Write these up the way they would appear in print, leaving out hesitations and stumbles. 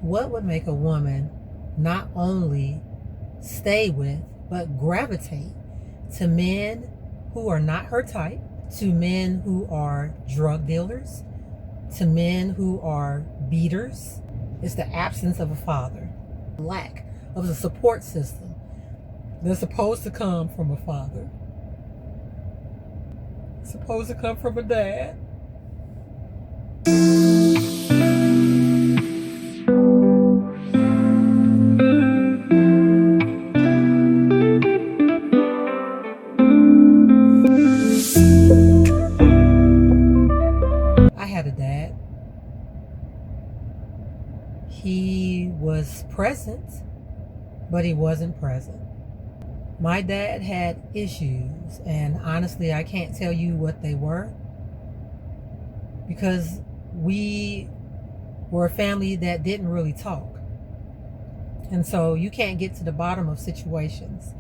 What would make a woman not only stay with, but gravitate to men who are not her type, to men who are drug dealers, to men who are beaters? It's the absence of a father, lack of a support system that's supposed to come from a father, supposed to come from a dad. I had a dad. He was present, but he wasn't present. My dad had issues, and honestly, I can't tell you what they were, because we were a family that didn't really talk. And so you can't get to the bottom of situations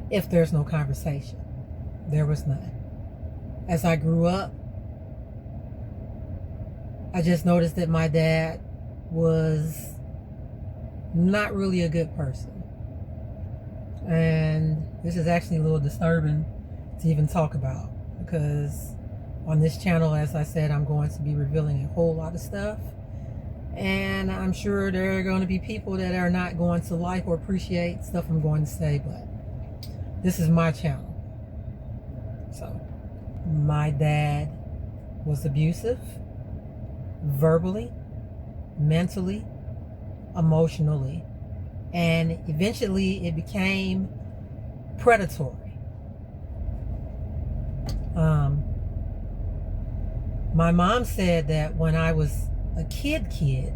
if there's no conversation. There was none. As I grew up, I just noticed that my dad was not really a good person. And this is actually a little disturbing to even talk about, because on this channel, as I said, I'm going to be revealing a whole lot of stuff. And I'm sure there are going to be people that are not going to like or appreciate stuff I'm going to say, but this is my channel. So, my dad was abusive, verbally, mentally, emotionally, and eventually it became predatory. My mom said that when I was a kid,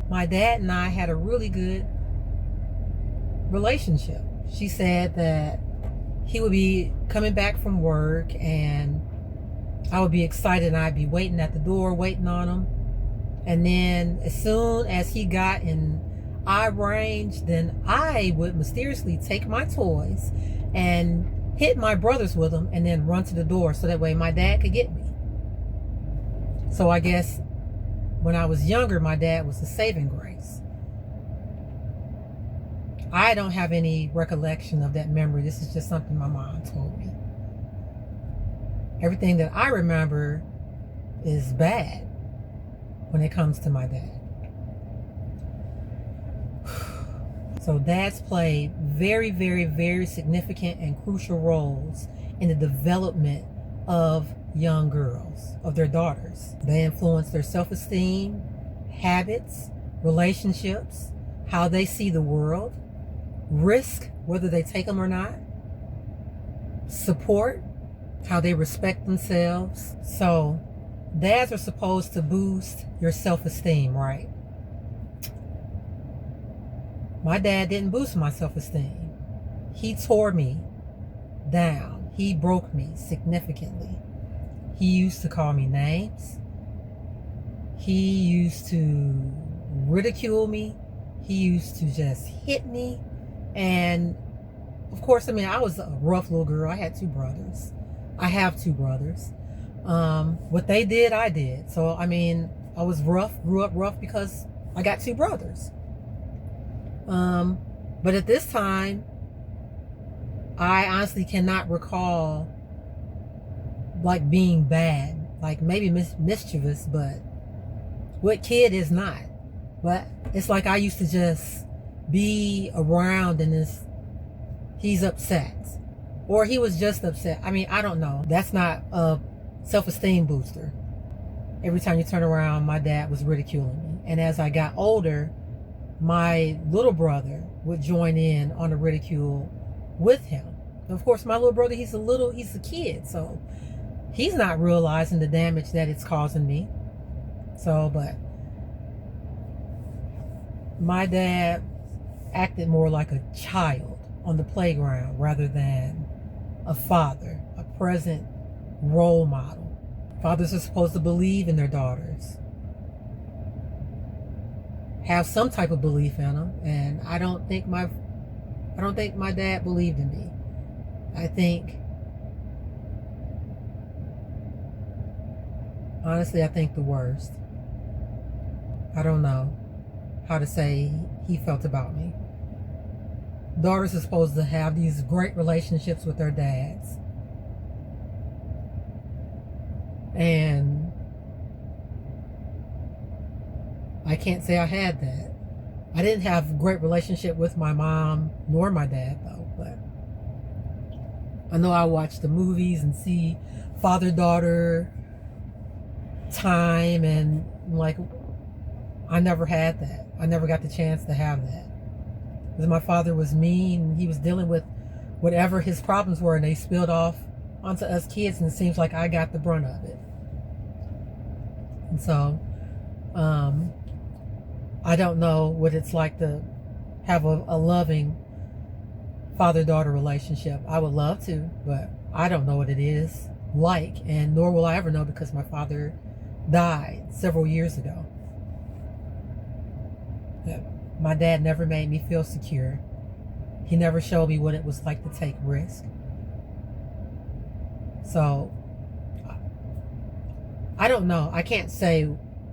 my dad and I had a really good relationship. She said that he would be coming back from work and I would be excited and I'd be waiting at the door, waiting on him. And then as soon as he got in eye range, then I would mysteriously take my toys and hit my brothers with them and then run to the door so that way my dad could get me. So I guess when I was younger, my dad was a saving grace. I don't have any recollection of that memory. This is just something my mom told me. Everything that I remember is bad when it comes to my dad. So dads play very, very, very significant and crucial roles in the development of young girls, of their daughters. They influence their self-esteem, habits, relationships, how they see the world, risk, whether they take them or not, support, how they respect themselves. So dads are supposed to boost your self-esteem, right? My dad didn't boost my self-esteem. He tore me down. He broke me significantly. He used to call me names. He used to ridicule me. He used to just hit me. And of course, I mean, I was a rough little girl. I had two brothers. I have two brothers. What they did, I did. So, I mean, I was rough, grew up rough because I got two brothers. But at this time, I honestly cannot recall like being bad, like maybe mischievous, but what kid is not? But it's like I used to just be around and he's upset, or he was just upset. I mean, I don't know. That's not a self-esteem booster. Every time you turn around, my dad was ridiculing me. And as I got older, my little brother would join in on the ridicule with him. Of course, my little brother, he's a kid, so he's not realizing the damage that it's causing me. So, but my dad acted more like a child on the playground rather than a father, a present role model. Fathers are supposed to believe in their daughters, have some type of belief in them, and I don't think my dad believed in me. Honestly, I think the worst. I don't know. how to say he felt about me. Daughters are supposed to have these great relationships with their dads. And I can't say I had that. I didn't have a great relationship with my mom nor my dad though, but I know I watch the movies and see father-daughter time, and like, I never had that. I never got the chance to have that. Because my father was mean, and he was dealing with whatever his problems were, and they spilled off onto us kids, and it seems like I got the brunt of it. And so, I don't know what it's like to have a loving father-daughter relationship. I would love to, but I don't know what it is like, and nor will I ever know, because my father died several years ago. My dad never made me feel secure. He never showed me what it was like to take risk. So I don't know. I can't say.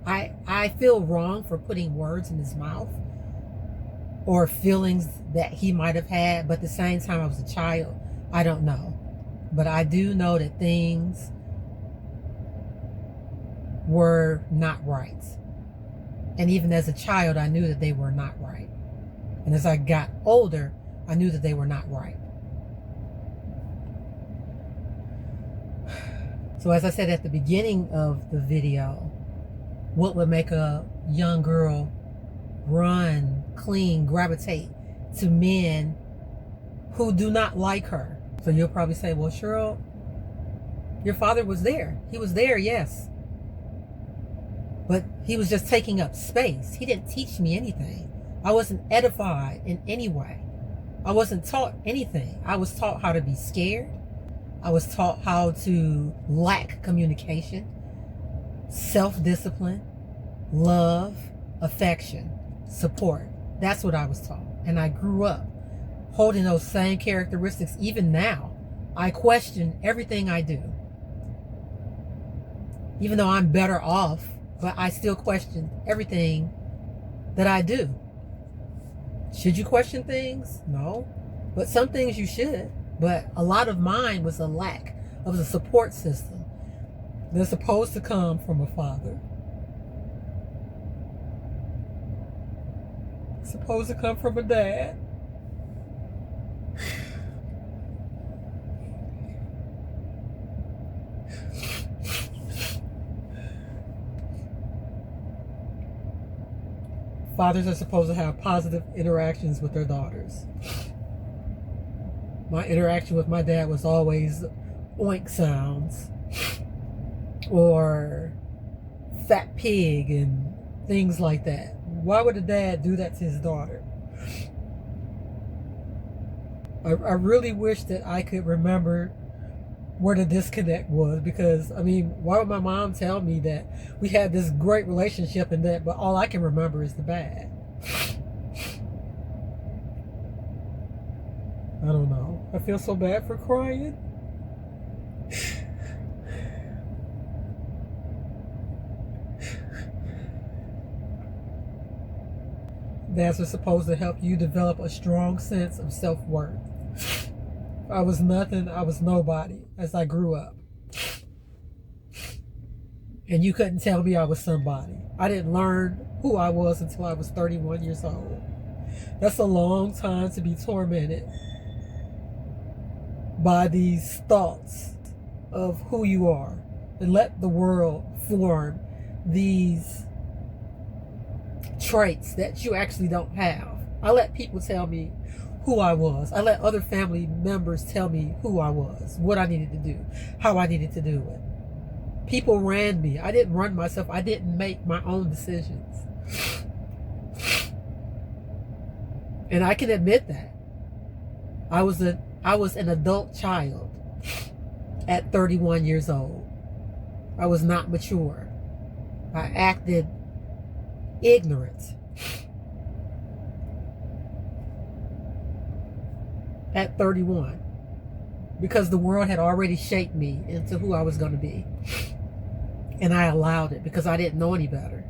I feel wrong for putting words in his mouth or feelings that he might have had, but at the same time, I was a child. I don't know. But I do know that things were not right. And even as a child, I knew that they were not right. And as I got older, I knew that they were not right. So as I said at the beginning of the video, what would make a young girl run, cling, gravitate to men who do not like her? So you'll probably say, well, Cheryl, your father was there. He was there, yes. But he was just taking up space. He didn't teach me anything. I wasn't edified in any way. I wasn't taught anything. I was taught how to be scared. I was taught how to lack communication, self-discipline, love, affection, support. That's what I was taught. And I grew up holding those same characteristics. Even now, I question everything I do. Even though I'm better off, but I still question everything that I do. Should you question things? No. But some things you should. But a lot of mine was a lack of the support system that's supposed to come from a father. It's supposed to come from a dad. Fathers are supposed to have positive interactions with their daughters. My interaction with my dad was always oink sounds or fat pig and things like that. Why would a dad do that to his daughter? I really wish that I could remember where the disconnect was, because I mean, why would my mom tell me that we had this great relationship and that, but all I can remember is the bad? I don't know. I feel so bad for crying. Dads are supposed to help you develop a strong sense of self-worth. I was nothing, I was nobody as I grew up. And you couldn't tell me I was somebody. I didn't learn who I was until I was 31 years old. That's a long time to be tormented by these thoughts of who you are, and let the world form these traits that you actually don't have. I let people tell me who I was. I let other family members tell me who I was, what I needed to do, how I needed to do it. People ran me. I didn't run myself. I didn't make my own decisions. And I can admit that. I was an adult child at 31 years old. I was not mature. I acted ignorant at 31 because the world had already shaped me into who I was going to be. And I allowed it because I didn't know any better.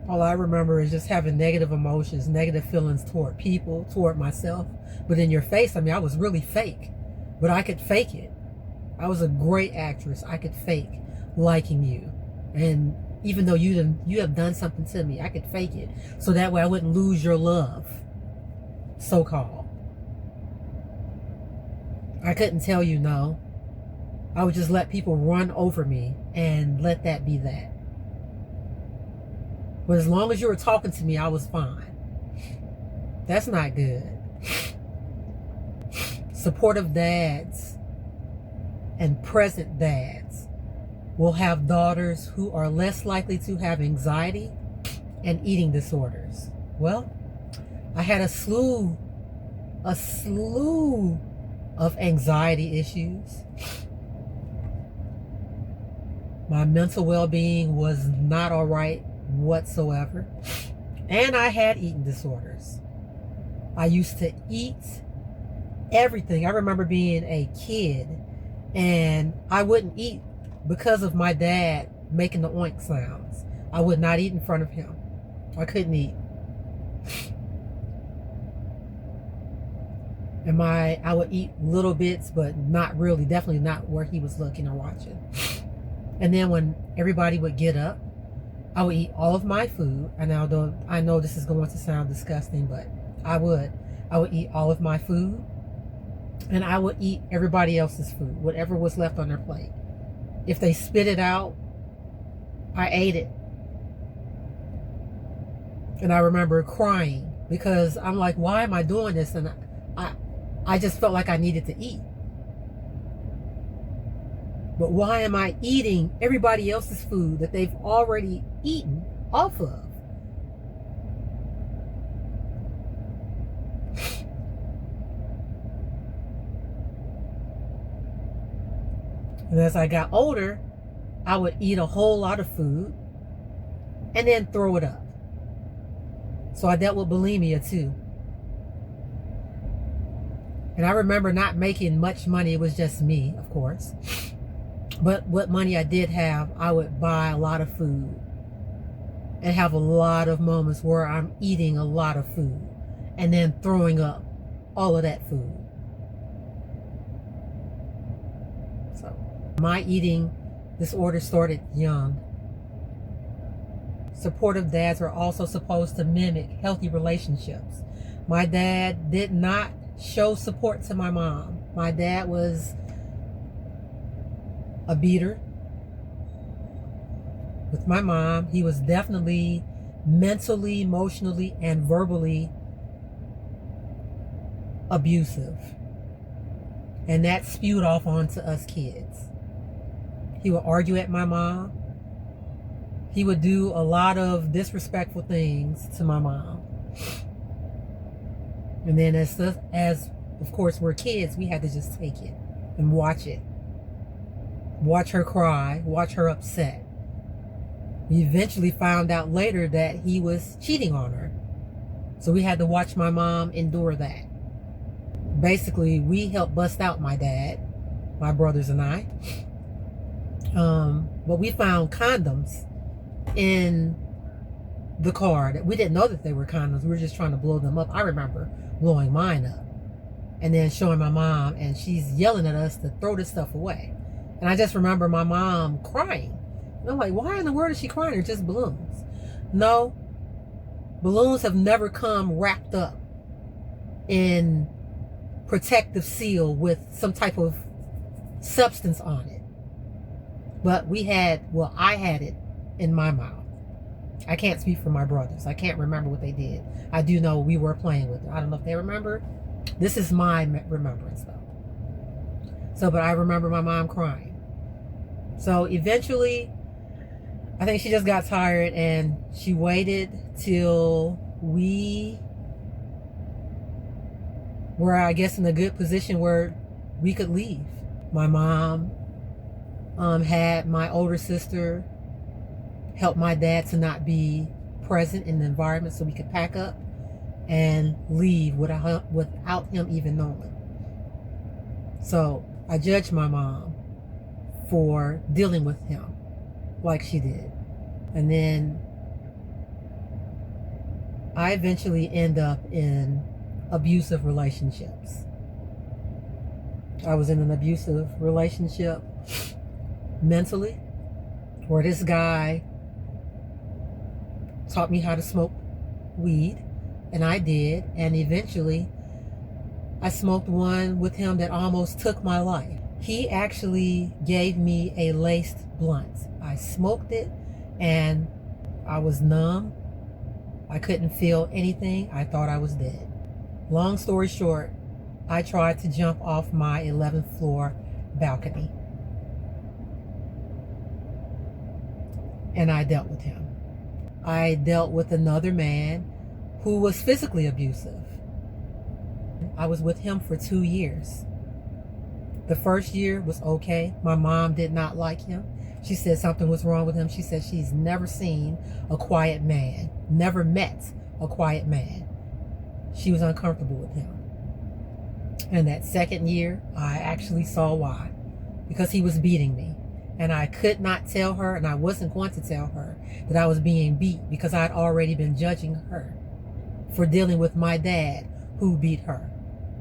All I remember is just having negative emotions, negative feelings toward people, toward myself. But in your face, I mean, I was really fake, but I could fake it. I was a great actress. I could fake liking you. And even though you have done something to me, I could fake it. So that way I wouldn't lose your love, so-called. I couldn't tell you no. I would just let people run over me and let that be that. But as long as you were talking to me, I was fine. That's not good. Supportive dads and present dads will have daughters who are less likely to have anxiety and eating disorders. Well, I had a slew of anxiety issues. My mental well-being was not all right whatsoever. And I had eating disorders. I used to eat everything. I remember being a kid and I wouldn't eat because of my dad making the oink sounds. I would not eat in front of him. I couldn't eat. And I would eat little bits, but not really, definitely not where he was looking or watching. And then when everybody would get up, I would eat all of my food. And I know this is going to sound disgusting, but I would eat all of my food. And I would eat everybody else's food, whatever was left on their plate. If they spit it out, I ate it. And I remember crying because I'm like, why am I doing this? And I just felt like I needed to eat. But why am I eating everybody else's food that they've already eaten off of? And as I got older, I would eat a whole lot of food and then throw it up. So I dealt with bulimia too. And I remember not making much money. It was just me, of course. But what money I did have, I would buy a lot of food and have a lot of moments where I'm eating a lot of food and then throwing up all of that food. So my eating disorder started young. Supportive dads are also supposed to mimic healthy relationships. My dad did not show support to my mom. My dad was a beater with my mom. He was definitely mentally, emotionally, and verbally abusive. And that spewed off onto us kids. He would argue at my mom. He would do a lot of disrespectful things to my mom. And then as of course we're kids, we had to just take it and watch it. Watch her cry, watch her upset. We eventually found out later that he was cheating on her. So we had to watch my mom endure that. Basically, we helped bust out my dad, my brothers and I. But we found condoms in the car. That we didn't know that they were condoms. We were just trying to blow them up. I remember blowing mine up and then showing my mom, and she's yelling at us to throw this stuff away. And I just remember my mom crying. And I'm like, why in the world is she crying? They're just balloons. No, balloons have never come wrapped up in protective seal with some type of substance on it. But I had it in my mouth. I can't speak for my brothers. I can't remember what they did. I do know we were playing with it. I don't know if they remember. This is my remembrance though. So, but I remember my mom crying. So eventually, I think she just got tired and she waited till we were, I guess, in a good position where we could leave. My mom had my older sister help my dad to not be present in the environment so we could pack up and leave without him even knowing. So I judged my mom for dealing with him like she did. And then I eventually end up in abusive relationships. I was in an abusive relationship mentally, where this guy taught me how to smoke weed, and I did, and eventually I smoked one with him that almost took my life. He actually gave me a laced blunt. I smoked it and I was numb. I couldn't feel anything. I thought I was dead. Long story short, I tried to jump off my 11th floor balcony. And I dealt with him. I dealt with another man who was physically abusive. I was with him for 2 years. The first year was okay. My mom did not like him. She said something was wrong with him. She said she's never seen a quiet man, never met a quiet man. She was uncomfortable with him. And that second year, I actually saw why. Because he was beating me. And I could not tell her, and I wasn't going to tell her, that I was being beat, because I'd already been judging her for dealing with my dad who beat her.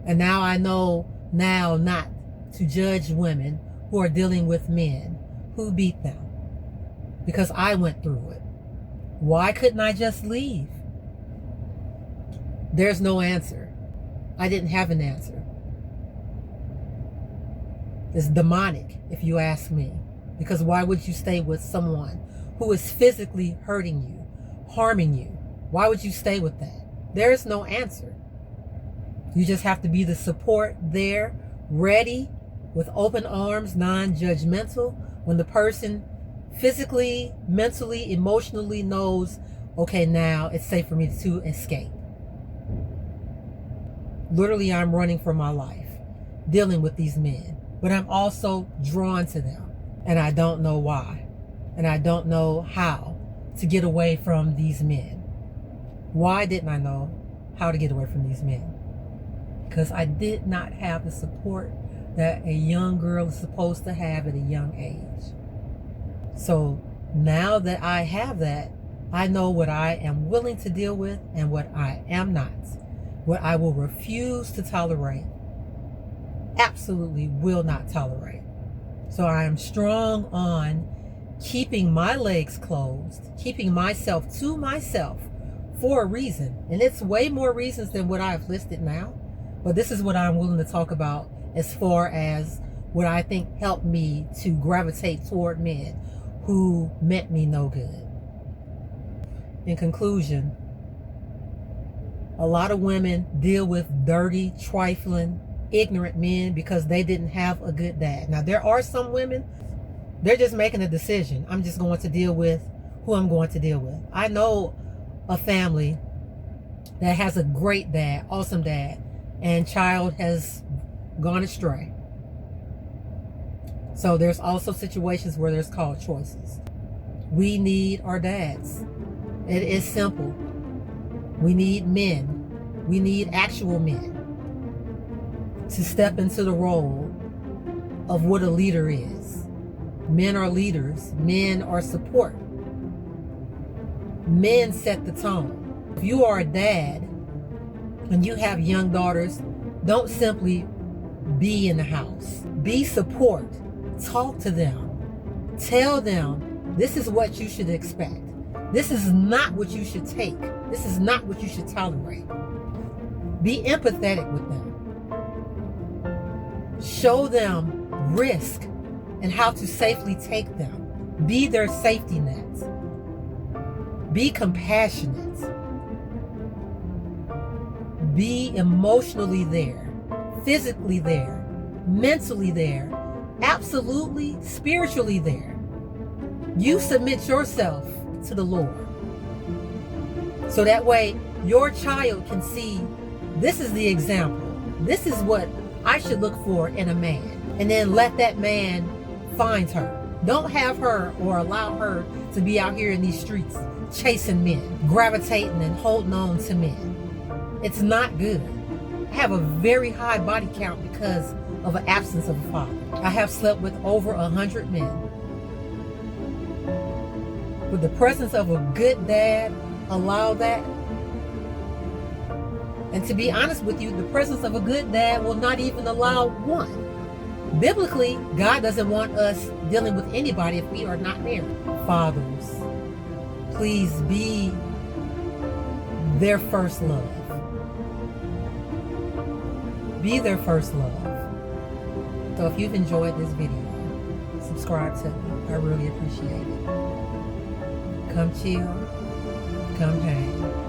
And now I know now not to judge women who are dealing with men who beat them, because I went through it. Why couldn't I just leave? There's no answer. I didn't have an answer. It's demonic, if you ask me. Because why would you stay with someone who is physically hurting you, harming you? Why would you stay with that? There is no answer. You just have to be the support there, ready, with open arms, non-judgmental, when the person physically, mentally, emotionally knows, okay, now it's safe for me to escape. Literally, I'm running for my life, dealing with these men, but I'm also drawn to them, and I don't know why, and I don't know how to get away from these men. Why didn't I know how to get away from these men? Because I did not have the support that a young girl is supposed to have at a young age. So now that I have that, I know what I am willing to deal with and what I am not. What I will refuse to tolerate, absolutely will not tolerate. So I am strong on keeping my legs closed, keeping myself to myself for a reason. And it's way more reasons than what I've listed now. But this is what I'm willing to talk about as far as what I think helped me to gravitate toward men who meant me no good. In conclusion, a lot of women deal with dirty, trifling, ignorant men because they didn't have a good dad. Now, there are some women, they're just making a decision. I'm just going to deal with who I'm going to deal with. I know a family that has a great dad, awesome dad, and child has gone astray. So there's also situations where there's called choices. We need our dads. It is simple. We need men. We need actual men to step into the role of what a leader is. Men are leaders. Men are support. Men set the tone. If you are a dad and you have young daughters, don't simply be in the house. Be support. Talk to them. Tell them this is what you should expect. This is not what you should take. This is not what you should tolerate. Be empathetic with them. Show them risk and how to safely take them. Be their safety net. Be compassionate. Be emotionally there, physically there, mentally there, absolutely spiritually there. You submit yourself to the Lord. So that way your child can see, this is the example. This is what I should look for in a man. And then let that man find her. Don't have her or allow her to be out here in these streets chasing men, gravitating and holding on to men. It's not good. I have a very high body count because of an absence of a father. I have slept with over 100 men. Would the presence of a good dad allow that? And to be honest with you, the presence of a good dad will not even allow one. Biblically, God doesn't want us dealing with anybody if we are not married. Fathers, please be their first love. Be their first love. So if you've enjoyed this video, subscribe to me. I really appreciate it. Come chill, come hang.